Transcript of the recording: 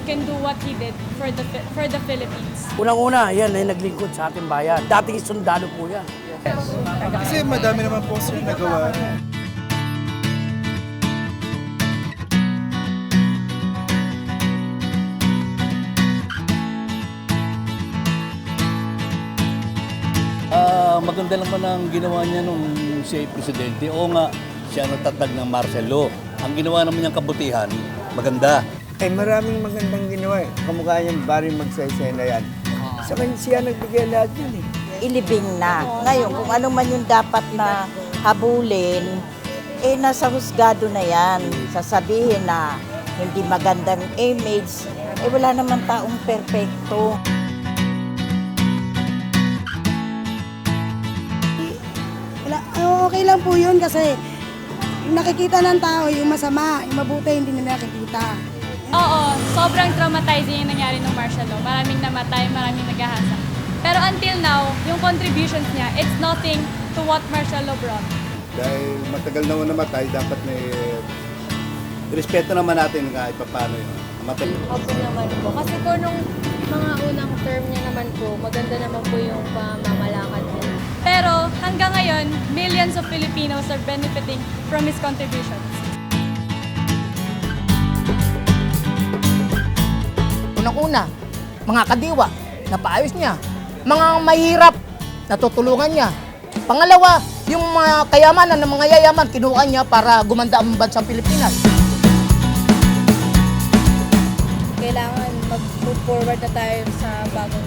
can do what he did for the Philippines. Unang-una, yan ay naglingkod sa ating bayan. Dating sundalo po yan. Kasi madami naman po sila nagawa. Maganda naman ang ginawa niya nung siya ay presidente. Oo nga, siya natatag ng martial law. Ang ginawa naman niyang kabutihan, maganda. Eh, maraming magandang ginawa eh. Kamukha niyang Barry Magsaysay na yan. Sa kanya siya nagbigay lahat yan eh. Ilibing na. Ngayon, kung ano man yung dapat na habulin, eh nasa husgado na yan. Sasabihin na hindi magandang image, eh wala naman taong perpekto. Okay lang po yun kasi nakikita ng tao yung masama, yung mabuti hindi nila nakikita. Oo, sobrang traumatizing yung nangyari ng martial law. Maraming namatay, maraming naghahasa. Pero until now, yung contributions niya, it's nothing to what martial law brought. Dahil matagal na namatay, dapat may respeto naman natin kahit paano yun. Namatay. Opo naman po. Kasi po nung mga unang term niya naman po, maganda naman po yung pamamalakad niya. Pero hanggang ngayon, millions of Filipinos are benefiting from his contributions. Unang-una, mga kadiwa, napaayos niya. Mga mahirap, natutulungan niya. Pangalawa, yung mga kayamanan ng mga yayaman, kinuha niya para gumanda ang bansang Pilipinas. Kailangan mag-move forward na tayo sa bagong